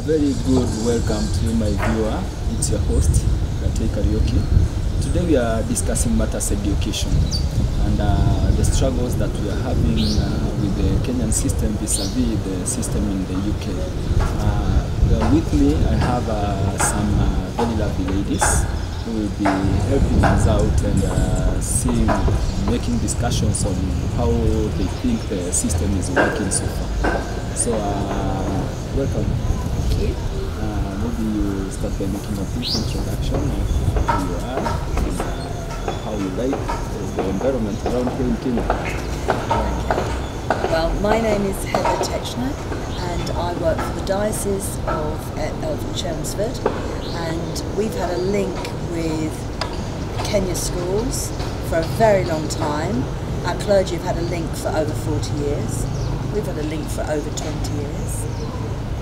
very good welcome to my viewer. It's your host, Kate Karaoke. Today we are discussing matters education and the struggles that we are having with the Kenyan system vis-a-vis the system in the UK. With me I have some very lovely ladies who will be helping us out and making discussions on how they think the system is working so far. So welcome. Thank you. Maybe you start by making a brief introduction of who you are and how you like the environment around here in Kenya. Well, my name is Heather Techner and I work for the Diocese of Chelmsford, and we've had a link with Kenya schools for a very long time. Our clergy have had a link for over 40 years. We've had a link for over 20 years.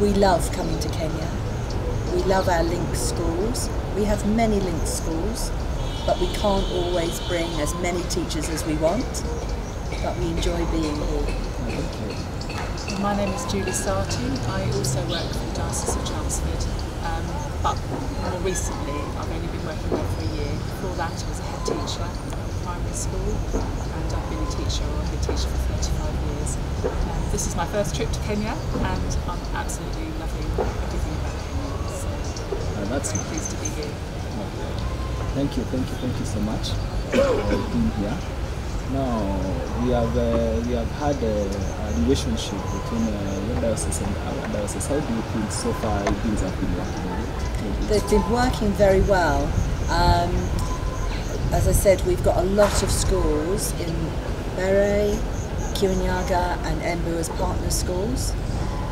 We love coming to Kenya. We love our link schools. We have many link schools, but we can't always bring as many teachers as we want, but we enjoy being here. My name is Julie Sarti. I also work for the Diocese of Chelmsford, but more recently I've only been working there for a year. Before that I was a head teacher at a primary school, and I've been a teacher or a head teacher for 35 years. This is my first trip to Kenya and I'm absolutely loving everything about Kenya, so that's very pleased to be here. Thank you so much for being here. Now we have had a relationship between your diocese and our diocese. How do you think so far things have been working? They've been working very well. As I said, we've got a lot of schools in Bere, Kirinyaga and Embu as partner schools,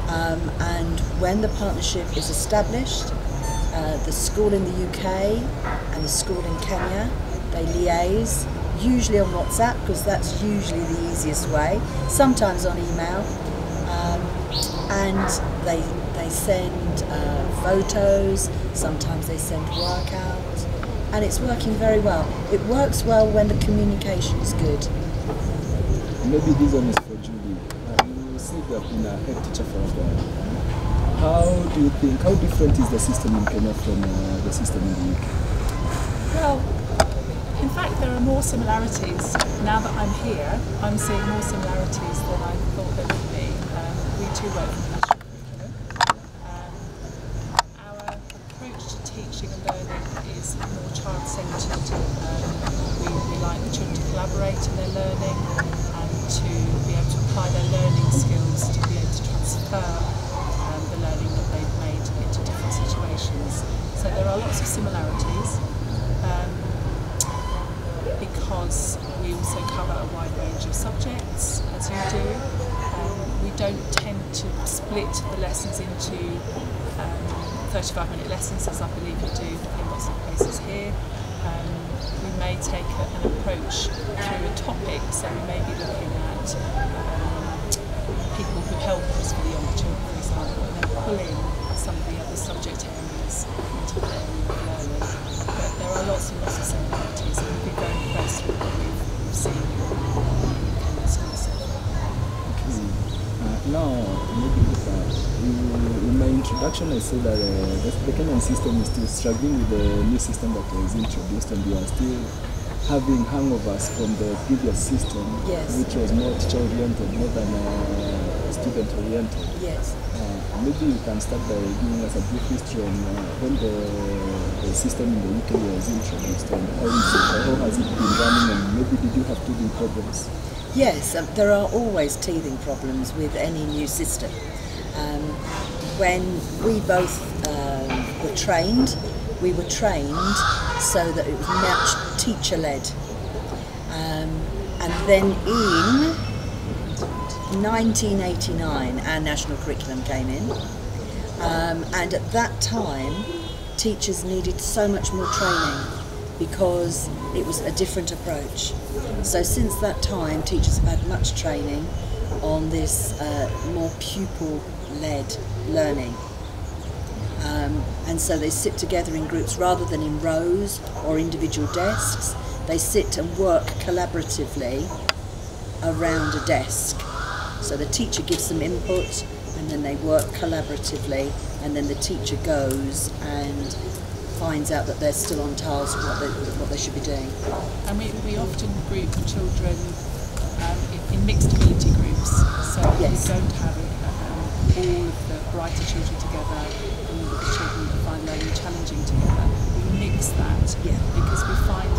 and when the partnership is established, the school in the UK and the school in Kenya, they liaise, usually on WhatsApp because that's usually the easiest way, sometimes on email, and they send photos, sometimes they send workouts, and it's working very well. It works well when the communication is good. Maybe this one is for Julie. You said you have been a head teacher for a while. How different is the system in Kenya from the system in the UK? Well, in fact there are more similarities. Now that I'm here, I'm seeing more similarities than I thought there would be. We too work in the national curriculum. Our approach to teaching and learning is more child-centred. We like the children to collaborate in their learning and to be able to apply their learning skills to be able to transfer the learning that they've made into different situations. So there are lots of similarities. Because we also cover a wide range of subjects, as you do. We don't tend to split the lessons into 35-minute lessons, as I believe you do in lots of places here. We may take an approach through a topic, so we may be looking at people who help us for the younger children, for example, and then pulling some of the other subject areas into the area of learning. But there are lots and lots of similarities, and we've been very impressed with what we've seen in Kenya schools so far. Now, maybe in my introduction I said that the Kenyan system is still struggling with the new system that was introduced, and we are still having hangovers from the previous system, yes, which was more teacher-oriented, more than student-oriented. Yes. Maybe you can start by giving us a brief history on when the system in the UK was introduced, and how has it been running, and maybe did you have teething problems? Yes, there are always teething problems with any new system. When we both were trained so that it was much teacher-led. And then in 1989 our national curriculum came in, and at that time teachers needed so much more training because it was a different approach. So since that time teachers have had much training on this more pupil-led learning. And so they sit together in groups rather than in rows or individual desks. They sit and work collaboratively around a desk. So the teacher gives some input, and then they work collaboratively, and then the teacher goes and finds out that they're still on task, what they should be doing. And we often group children in mixed ability groups, so yes. we don't have all of the brighter children together, all of the children that find learning challenging together. We mix that because we find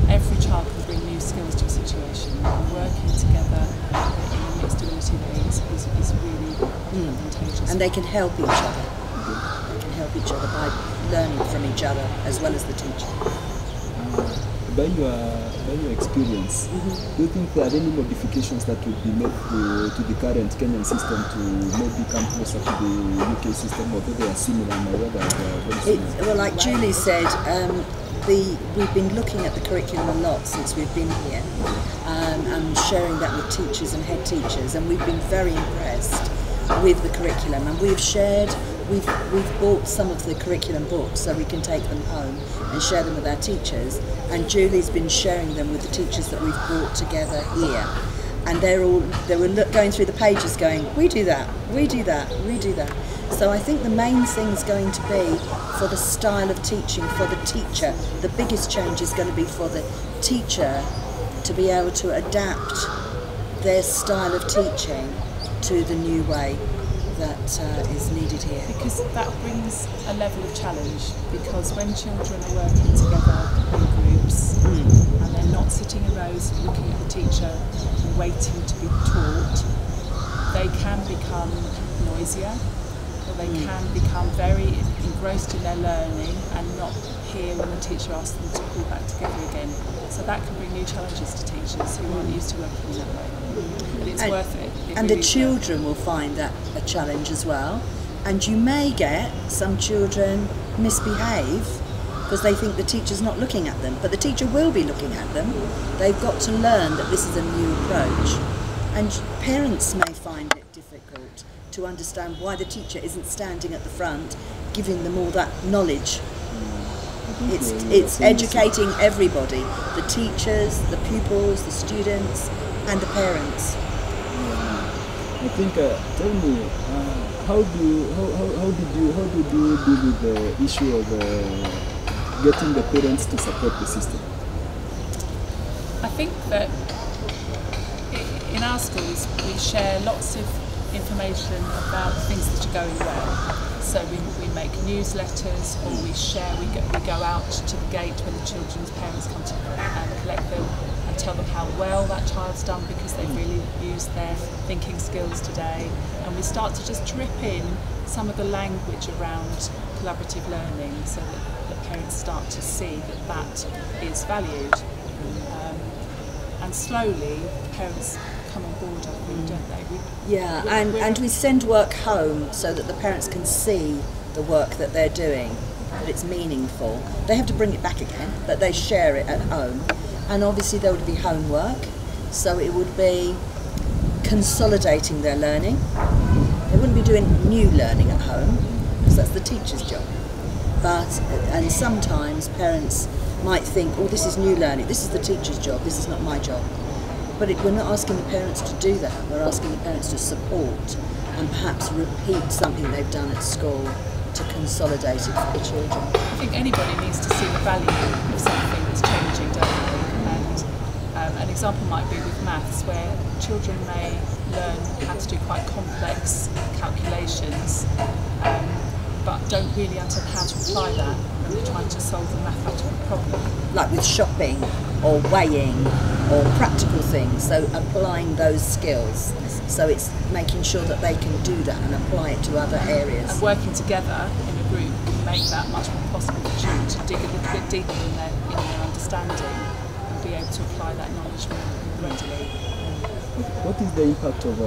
every child can bring new skills to a situation, and working together in a mixed ability way is really advantageous. And they can help each other. They can help each other by learning from each other as well as the teacher. By your experience, do you think there are any modifications that would be made to the current Kenyan system to maybe come closer to the UK system, or whether they are similar or whether they are very similar? Well, like Julie said, we've been looking at the curriculum a lot since we've been here, and sharing that with teachers and head teachers, and we've been very impressed with the curriculum, and we've bought some of the curriculum books so we can take them home and share them with our teachers, and Julie's been sharing them with the teachers that we've brought together here, and they were going through the pages going, we do that, we do that, we do that. So I think the main thing's going to be for the style of teaching for the teacher. The biggest change is going to be for the teacher to be able to adapt their style of teaching to the new way that is needed here. Because that brings a level of challenge, because when children are working together in groups and they're not sitting in rows looking at the teacher and waiting to be taught, they can become noisier, or they can become very engrossed in their learning and not hear when the teacher asks them to pull back together again. So that can bring new challenges to teachers who aren't used to working in that way. But it's worth it. And the children will find that a challenge as well. And you may get some children misbehave because they think the teacher's not looking at them, but the teacher will be looking at them. They've got to learn that this is a new approach. And parents may find it difficult to understand why the teacher isn't standing at the front giving them all that knowledge. It's educating everybody, the teachers, the pupils, the students and the parents. I think, tell me, how do you deal with the issue of getting the parents to support the system? I think that in our schools we share lots of information about things that are going well. So we make newsletters, or we go out to the gate when the children's parents come to collect them and tell them how well that child's done because they've really used their thinking skills today. And we start to just drip in some of the language around collaborative learning so that the parents start to see that that is valued. And slowly parents come on board, I think, don't they? And we send work home so that the parents can see the work that they're doing, that it's meaningful. They have to bring it back again, but they share it at home. And obviously there would be homework, so it would be consolidating their learning. They wouldn't be doing new learning at home, because that's the teacher's job. And sometimes parents might think, oh, this is new learning, this is the teacher's job, this is not my job. But we're not asking the parents to do that, we're asking the parents to support and perhaps repeat something they've done at school to consolidate it for the children. I think anybody needs to see the value of something that's changing, don't they? And an example might be with maths, where children may learn how to do quite complex calculations, but don't really understand how to apply that when they're trying to solve a mathematical problem. Like with shopping or weighing or practical things, so applying those skills. So it's making sure that they can do that and apply it to other areas. And working together in a group can make that much more possible for children to dig a little bit deeper in their understanding and be able to apply that knowledge more readily. What is the impact of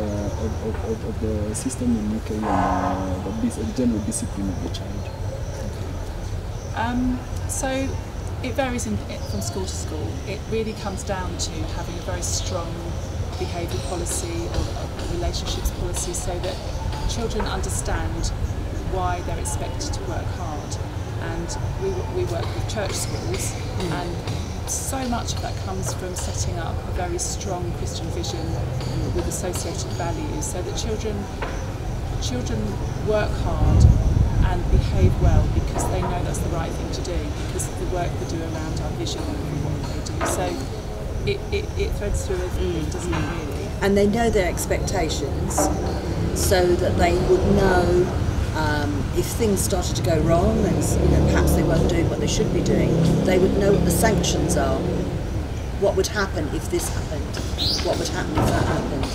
the system in UK on the general discipline of the child? So it varies from school to school. It really comes down to having a very strong behaviour policy or a relationships policy so that children understand why they're expected to work hard. And we work with church schools, and so much of that comes from setting up a very strong Christian vision with associated values, so that children children work hard and behave well because they know that's the right thing to do, because of the work we do around our vision and what they do. So it threads through everything, doesn't it, really? And they know their expectations, so that they would know if things started to go wrong and perhaps they weren't doing what they should be doing, they would know what the sanctions are. What would happen if this happened? What would happen if that happened?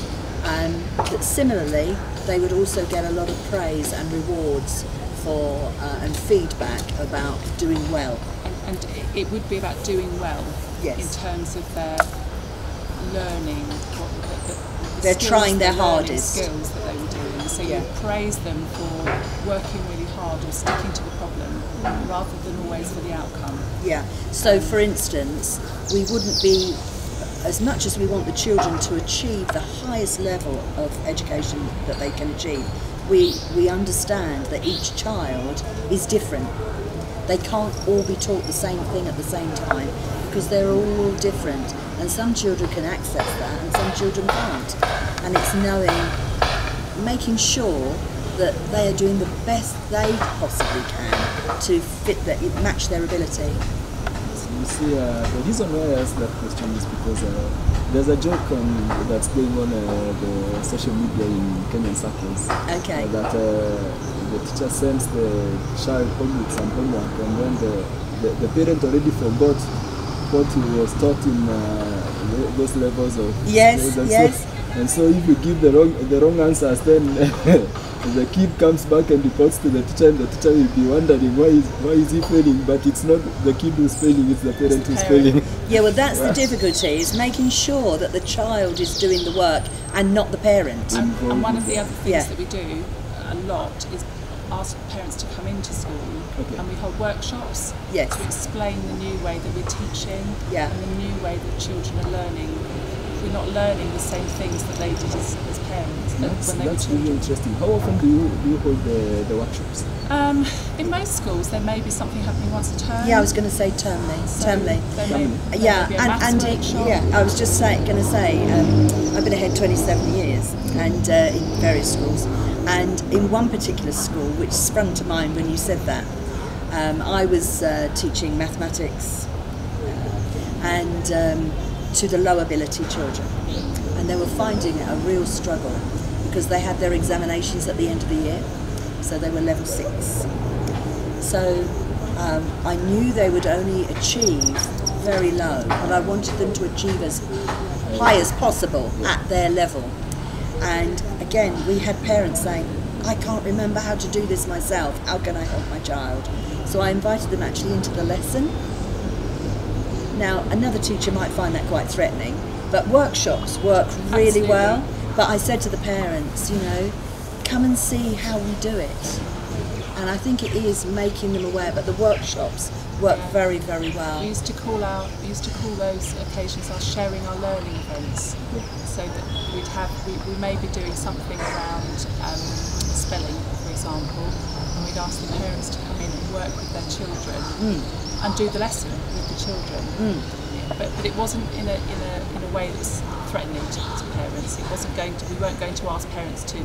But similarly, they would also get a lot of praise and rewards for and feedback about doing well. And it would be about doing well, yes, in terms of their learning. They're trying their hardest. Skills that they were doing. So you praise them for working really hard or sticking to the problem, rather than always for the outcome. Yeah. So, for instance, we wouldn't be, as much as we want the children to achieve the highest level of education that they can achieve, we understand that each child is different. They can't all be taught the same thing at the same time, because they're all different, and some children can access that and some children can't. And it's making sure that they are doing the best they possibly can to match their ability. You see, the reason why I asked that question is because there's a joke that's going on the social media in Kenyan circles. Okay. That the teacher sends the child home with some homework, and then the parent already forgot what he was taught in those levels of. Yes, yes. And so if you give the wrong answers, then the kid comes back and reports to the teacher, and the teacher will be wondering why is he failing, but it's not the kid who's failing, it's the parent who's failing. Yeah, well, that's the difficulty, is making sure that the child is doing the work and not the parent. And one of the other things that we do a lot is ask parents to come into school, and we hold workshops to explain the new way that we're teaching and the new way that children are learning. We're not learning the same things that they did as parents when they were children. That's really interesting. How often do you hold the workshops? In most schools, there may be something happening once a term. Yeah, I was going to say termly. I was just going to say, I've been ahead 27 years and in various schools, and in one particular school, which sprung to mind when you said that, I was teaching mathematics and to the low ability children, and they were finding it a real struggle because they had their examinations at the end of the year, so they were level 6. So I knew they would only achieve very low, but I wanted them to achieve as high as possible at their level. And again, we had parents saying, I can't remember how to do this myself, how can I help my child? So I invited them actually into the lesson. Now, another teacher might find that quite threatening, but workshops work really well. But I said to the parents, come and see how we do it. And I think it is making them aware, but the workshops work very, very well. We used to call those occasions our sharing our learning events, so that we may be doing something around spelling, for example, and we'd ask the parents to come in and work with their children and do the lesson with the children. But it wasn't in a way that was threatening to parents. It wasn't we weren't going to ask parents to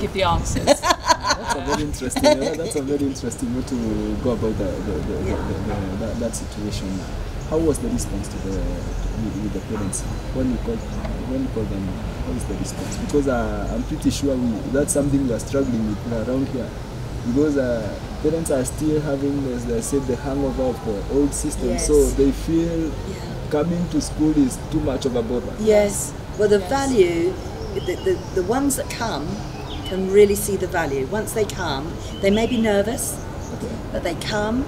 give the answers. That's a very interesting. That's a very interesting way to go about that situation. How was the response with the parents when you call them? How is the response? Because I'm pretty sure that's something we are struggling with around here. Because parents are still having, as they said, the hangover of the old system, so they feel coming to school is too much of a bother. Yes. Well, the value, the ones that come can really see the value. Once they come, they may be nervous, but they come,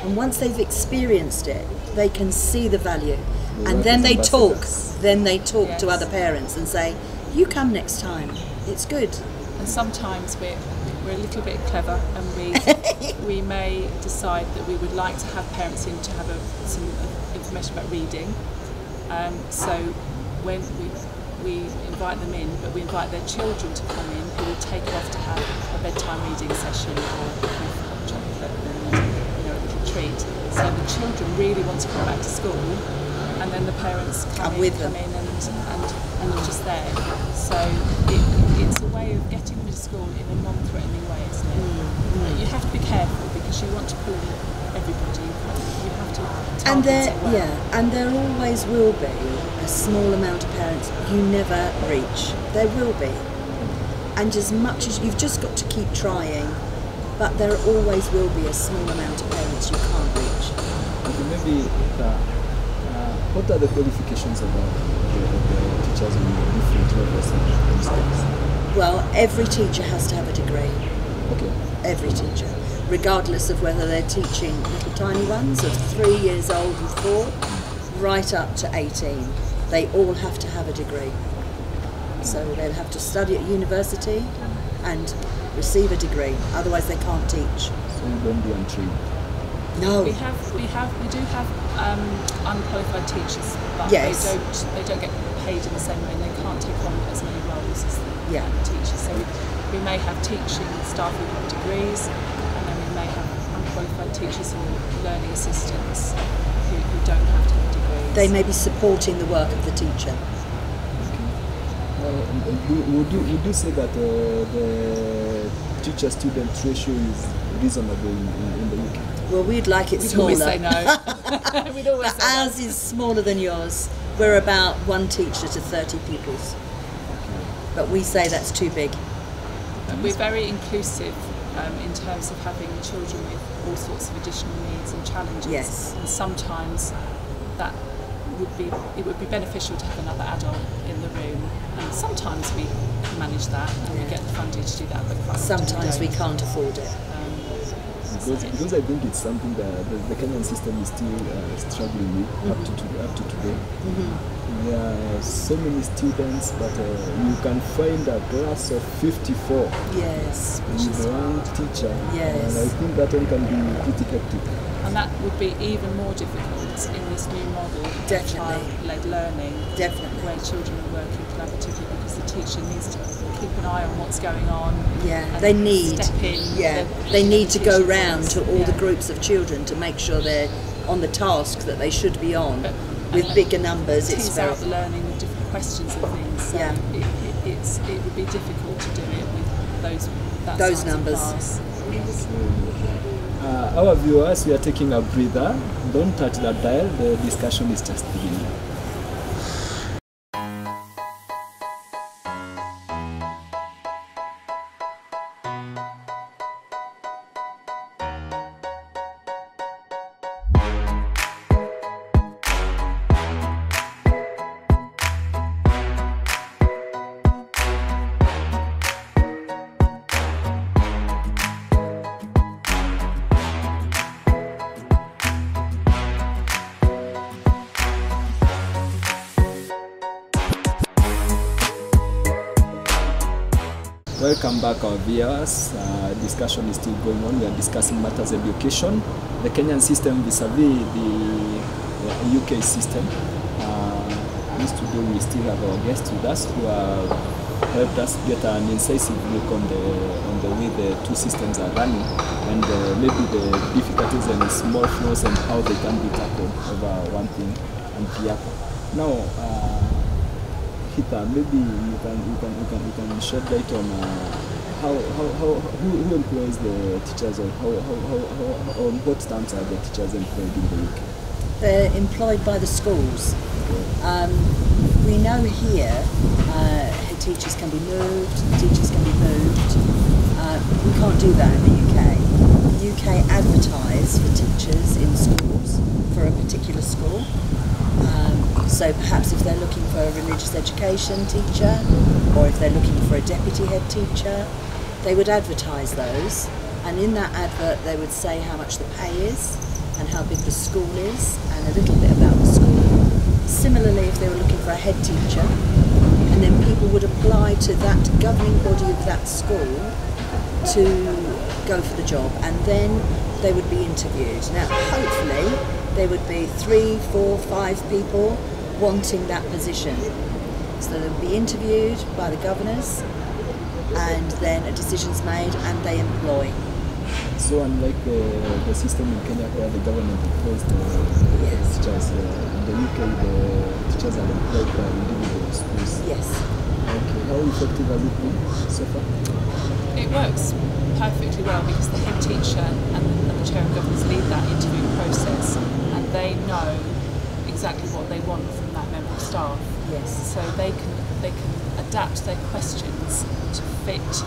and once they've experienced it, they can see the value, and then they talk. Then they talk to other parents and say, "You come next time. It's good." And sometimes we're a little bit clever, and we may decide that we would like to have parents in to have some information about reading. So when we invite them in, but we invite their children to come in, who will take off to have a bedtime reading session or with chocolate and a little treat. So the children really want to come back to school, and then the parents come in and are just there. So it's a way of getting them to school in a non-threatening way, isn't it? You have to be careful because you want to pull in everybody. You have to And target it well. and there always will be a small amount of parents you never reach. There will be. And as much as you've just got to keep trying, but there always will be a small amount of parents you can't reach. Okay, maybe what are the qualifications of the teachers in the different levels and schools? Well, every teacher has to have a degree. Okay. Every teacher, regardless of whether they're teaching little tiny ones of 3 years old and 4, right up to 18. They all have to have a degree. So they'll have to study at university and receive a degree. Otherwise, they can't teach. So you don't do untrained. No. We do have unqualified teachers, but Yes. they don't get paid in the same way, and they can't take on as many roles as the Yeah. teachers. So we may have teaching staff who have degrees, and then we may have unqualified teachers or learning assistants who don't have to have degrees. They may be supporting the work of the teacher. Would you say that the teacher-student ratio is reasonable in the UK? Well, we'd like it We'd smaller. always say no. We'd always But say no. ours is smaller than yours. We're about 1 teacher to 30 pupils. But we say that's too big. We're very inclusive in terms of having children with all sorts of additional needs and challenges. Yes. And sometimes it would be beneficial to have another adult in the room. And sometimes we manage that and we get the funding to do that, but quite often Sometimes we don't. can't afford it. Because I think it's something that the Kenyan system is still struggling with up to today. There are so many students, but you can find a class of 54 Yes. with one teacher. Yes. And I think that one can be pretty hectic. And that would be even more difficult in this new model of Definitely. child-led learning, Definitely. where children are working collaboratively because the teacher needs to keep an eye on what's going on. Yeah, and they need. step in. Yeah, the- they need to go teaching round to all the Yeah. groups of children to make sure they're on the task that they should be on. But- With and bigger numbers, it's tease very. out the learning with different questions and things. So Yeah. it would be difficult to do it with that Those size of numbers. class. Our viewers, we are taking a breather. Don't touch that dial. The discussion is just beginning. Welcome back, our viewers. Discussion is still going on. We are discussing matters education, the Kenyan system vis-a-vis the UK system. This today we still have our guests with us who have helped us get an incisive look on the way the two systems are running and maybe the difficulties and small flaws and how they can be tackled over one thing and the other. Now, Hita, maybe you can shed light on who employs the teachers, or how on what terms are the teachers employed in the UK? They're employed by the schools. We know here head teachers can be moved, teachers can be moved. We can't do that in the UK. The UK advertise for teachers in schools for a particular school. So perhaps if they're looking for a religious education teacher, or if they're looking for a deputy head teacher, they would advertise those, and in that advert they would say how much the pay is and how big the school is and a little bit about the school. Similarly, if they were looking for a head teacher, and then people would apply to that governing body of that school to go for the job, and then they would be interviewed. Now hopefully there would be 3, 4, 5 people wanting that position. So they would be interviewed by the governors, and then a decision's made and they employ. So unlike the system in Kenya where the government employs the Yes. teachers, in the UK the teachers are employed by individual schools. Yes. Okay, how effective has it been so far? It works perfectly well because the head teacher and the chair of governors lead that interviewing process, and they know exactly what they want from that member of staff. Yes. So they can adapt their questions to fit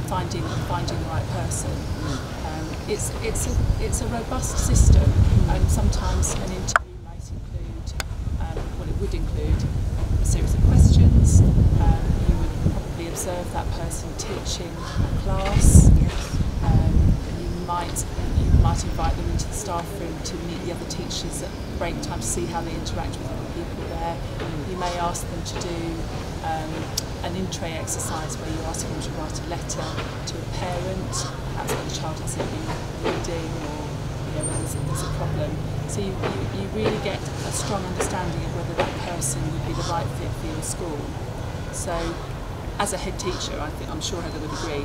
finding the right person. It's a robust system, and sometimes an interview might include it would include a series of questions. You would probably observe that person teaching a class. You might invite them into the staff room to meet the other teachers at break time to see how they interact with other people there. You may ask them to do an in-tray exercise where you ask them to write a letter to a parent, perhaps when the child hasn't been reading, or when there's a problem. So you really get a strong understanding of whether that person would be the right fit for your school. So as a head teacher, I'm sure Heather would agree,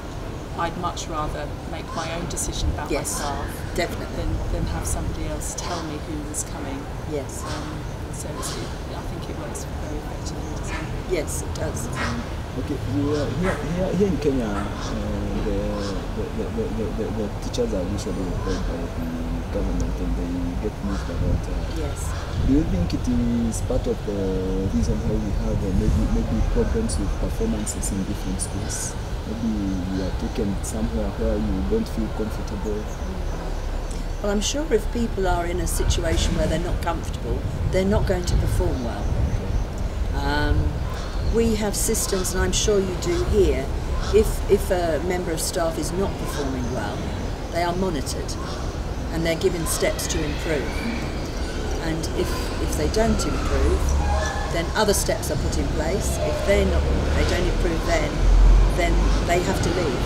I'd much rather make my own decision about my staff than have somebody else tell me who was coming. Yes. So I think it works very effectively, doesn't it? Yes, it does. Okay, here in Kenya, the teachers are usually employed by the government and they get moved about. Yes. Do you think it is part of the reason why we have maybe problems with performances in different schools? Maybe you are taken somewhere where you don't feel comfortable. Well, I'm sure if people are in a situation where they're not comfortable, they're not going to perform well. We have systems, and I'm sure you do here, if a member of staff is not performing well, they are monitored and they're given steps to improve. And if they don't improve, then other steps are put in place. If they don't improve then they have to leave.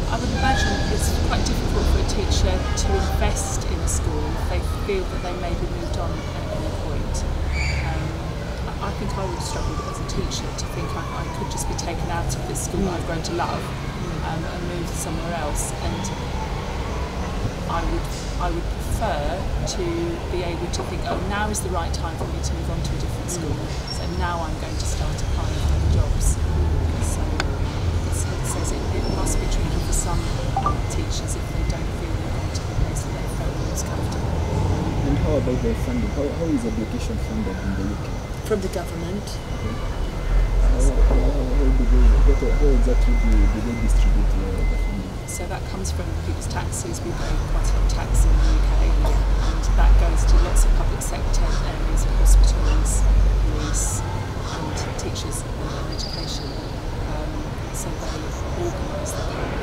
I would imagine it's quite difficult for a teacher to invest in a school if they feel that they may be moved on at any point. I think I would struggle as a teacher to think I could just be taken out of this school that I've grown to love and moved somewhere else. And I would prefer to be able to think, oh, now is the right time for me to move on to a different school. So now I'm going to start applying for other jobs. So it says it must be tricky for some teachers if they don't feel they're going to the place that they felt most comfortable. And how about the funding? How is education funded in the UK? From the government. Okay. How exactly do they distribute the funding? So that comes from people's taxes. We pay quite a lot of tax in the UK, and that goes to lots of public sector areas, hospitals, police, and teachers and education. So they organise the pay.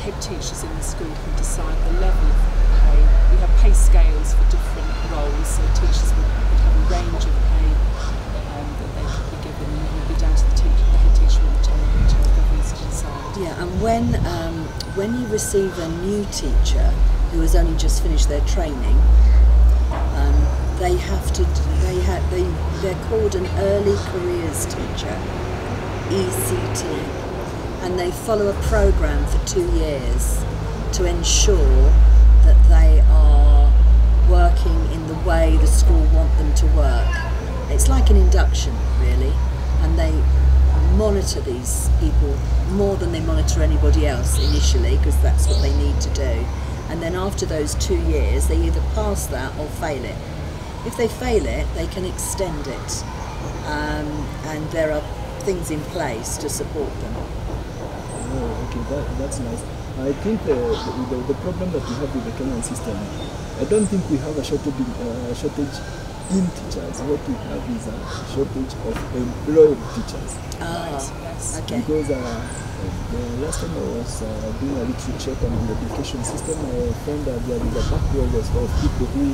Head teachers in the school can decide the level of pay. We have pay scales for different roles, so teachers would have a range of pay that they could be given, and it would be down to the head teacher and the chair of governors to decide. Yeah, and when you receive a new teacher who has only just finished their training, they're called an early careers teacher, ECT, and they follow a program for 2 years to ensure that they are working in the way the school want them to work. It's like an induction, really, and they monitor these people more than they monitor anybody else initially, because that's what they need to do. And then after those 2 years, they either pass that or fail it. If they fail it, they can extend it, and there are things in place to support them. Oh, okay, that's nice. I think the problem that we have with the Kenyan system, I don't think we have a shortage in teachers. What we have is a shortage of employed teachers. Yes. Okay. Because the last time I was doing a little check on the education system, I found that there is a backlog of people who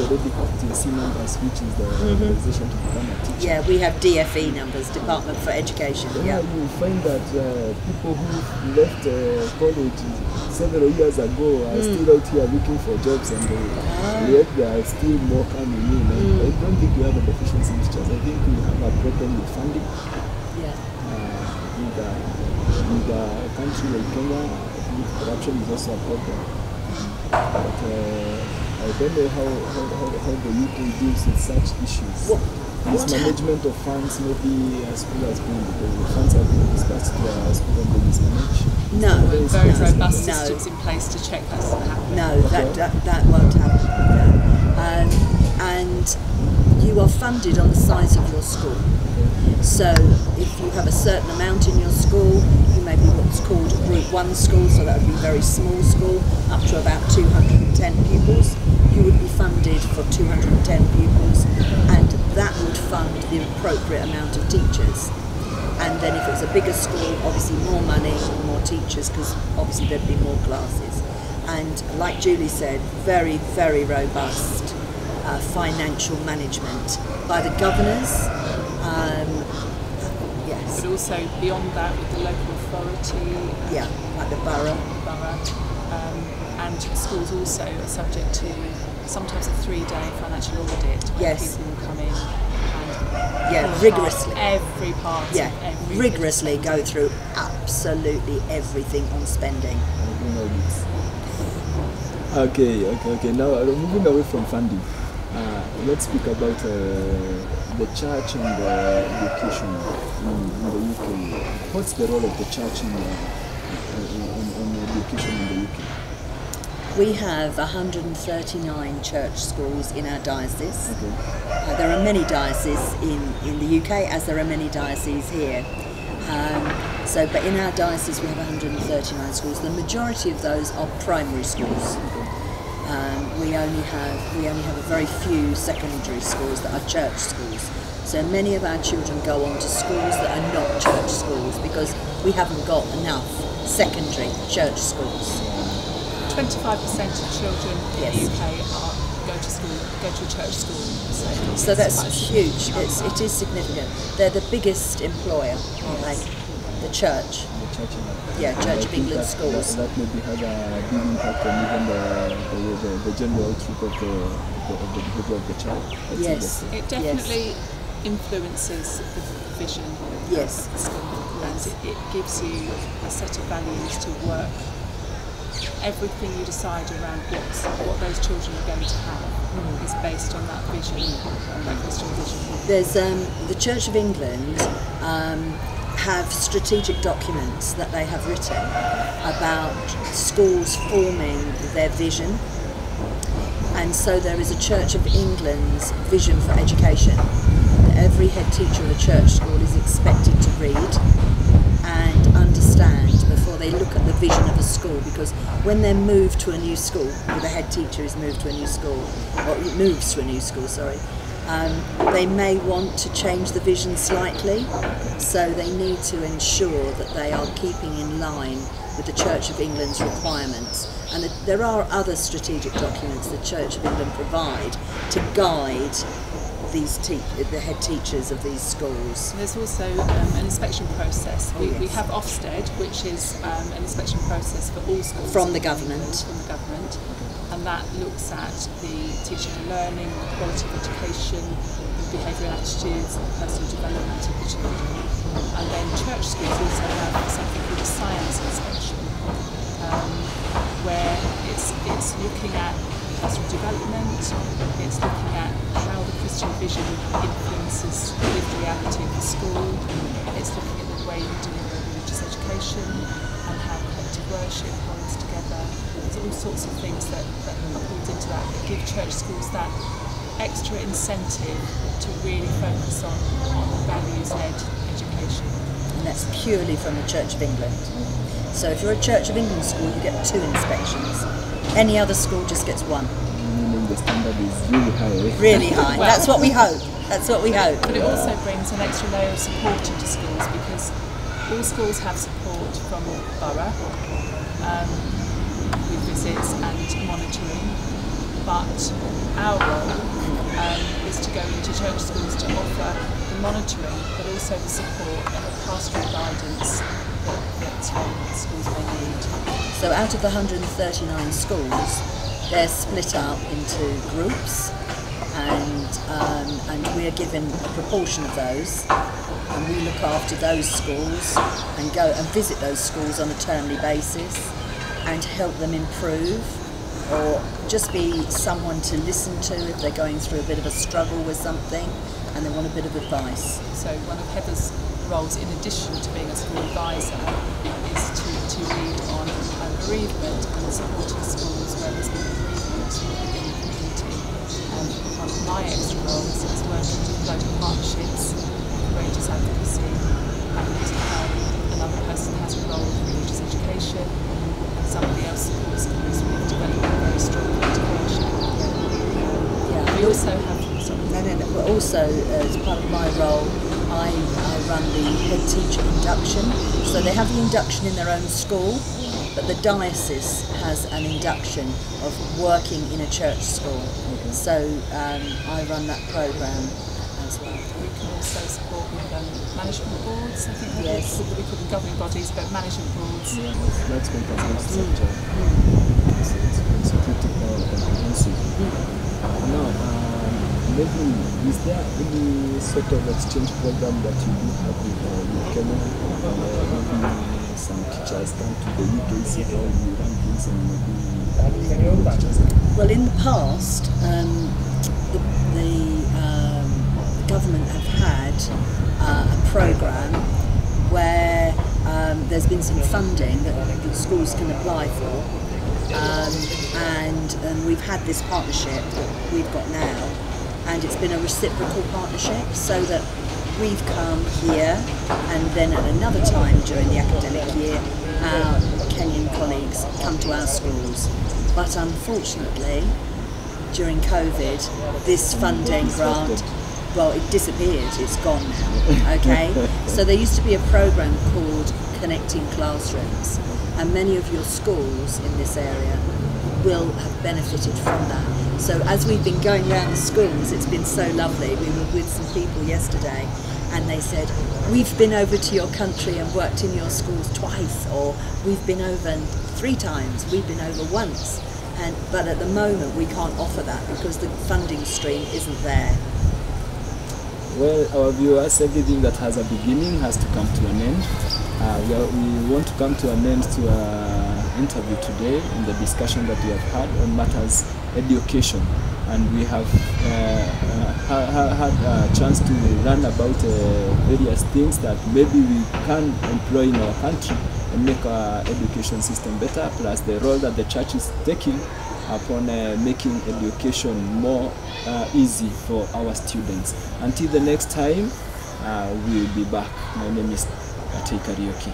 already have TSC numbers, which is the organization to become a teacher. Yeah, we have DFE numbers, Department for Education. Yeah, you find that people who left college several years ago are still out here looking for jobs, and yet there are still more coming in. I don't think we have a deficiency in teachers. I think we have a problem with funding. Yeah. With a country like Kenya, corruption is also a problem. But I don't know how the UK deals with such issues. Mismanagement of funds, maybe a school has been, because the funds have been dispersed to a school and been mismanaged. No, Very robust no. systems in place to check that's not happening. No, that won't happen. No. And you are funded on the size of your school. So if you have a certain amount in your school, you may be what's called a Group 1 school, so that would be a very small school, up to about 210 pupils. You would be funded for 210 pupils, and that would fund the appropriate amount of teachers. And then if it was a bigger school, obviously more money, more teachers, because obviously there'd be more classes. And like Julie said, very, very robust financial management by the governors. Yes. But also beyond that with the local authority. Yeah, like the borough. And schools also are subject to sometimes a 3-day financial audit where Yes. people will come in and rigorously. every part Yeah, of every rigorously go through absolutely everything on spending. Okay. Now moving away from funding, let's speak about the church and education in the UK. What's the role of the church in education in the UK? We have 139 church schools in our diocese. Okay. There are many dioceses in the UK, as there are many dioceses here. But in our diocese we have 139 schools. The majority of those are primary schools. We only have a very few secondary schools that are church schools. So many of our children go on to schools that are not church schools because we haven't got enough secondary church schools. 25% of children in Yes. the UK go to a church school. So that's quite a huge. chunk. It is significant. They're the biggest employer, aren't they? The church. The church Yeah, Church of England schools. That maybe has a big impact on even the general outlook of the behavior of the child. Yes. It definitely influences the vision Yes. of the school, and it gives you a set of values to work. Everything you decide around what those children are going to have is based on that vision, that Christian vision. There's the Church of England have strategic documents that they have written about schools forming their vision, and so there is a Church of England's vision for education. Every head teacher of a church school is expected to read and understand before they look at the vision of a school, because when they're moved to a new school, or the head teacher is moved to a new school, or moves to a new school, they may want to change the vision slightly, so they need to ensure that they are keeping in line with the Church of England's requirements. And there are other strategic documents the Church of England provide to guide the head teachers of these schools. And there's also an inspection process. We Yes. have Ofsted, which is an inspection process for all schools. From the government. From the government. And that looks at the teaching and learning, the quality of education, the behavioural attitudes, the personal development of the children. And then church schools also have something called a science inspection, where it's looking at personal development, it's looking at how the Christian vision influences the lived reality of the school, it's looking at the way you deliver religious education and how collective worship holds together. There's all sorts of things that are pulled into that give church schools that extra incentive to really focus on values-led education. And that's purely from the Church of England. So if you're a Church of England school, you get 2 inspections. Any other school just gets 1. Meaning the standard is really high. Really high. Well, That's what we hope. That's what we hope. But it also brings an extra layer of support into schools, because all schools have support from borough with visits and monitoring, but our role is to go into church schools to offer the monitoring, but also the support and the pastoral guidance that schools may need. So out of the 139 schools, they're split up into groups, and we are given a proportion of those, and we look after those schools and go and visit those schools on a termly basis and help them improve, or just be someone to listen to if they're going through a bit of a struggle with something. and they want a bit of advice. So one of Heather's roles, in addition to being a school advisor, is to lead on bereavement and supporting schools where there's been bereavement within the community. One of my extra roles is working with local partnerships, religious advocacy, and another person has a role in religious education, and somebody else supports schools with developing very strong education. We also have But also, as part of my role, I run the head teacher induction. So they have the induction in their own school, but the diocese has an induction of working in a church school. So I run that program as well. We can also support with management boards. I think Yes. we call them governing bodies, but management boards. Yeah, that's quite a good subject. It's critical and comprehensive. Now, maybe is there any sort of exchange program that you do have with Kenya? Maybe some teachers come to the UK, see how you run things, and maybe teachers come. Well, in the past, the government have had a program where there's been some funding that schools can apply for, and we've had this partnership that we've got now, and it's been a reciprocal partnership, so that we've come here, and then at another time during the academic year, our Kenyan colleagues come to our schools. But unfortunately, during COVID, this funding grant, well, it disappeared, it's gone now, okay? So there used to be a program called Connecting Classrooms, and many of your schools in this area will have benefited from that. So as we've been going around the schools, it's been so lovely. We were with some people yesterday, and they said, we've been over to your country and worked in your schools twice, or we've been over 3 times, we've been over once. But at the moment we can't offer that because the funding stream isn't there. Well, our viewers, everything that has a beginning has to come to an end. We want to come to an end to our interview today in the discussion that we have had on matters education, and we have had a chance to learn about various things that maybe we can employ in our country and make our education system better, plus the role that the church is taking upon making education more easy for our students. Until the next time, we'll be back. My name is Kate Karaoke.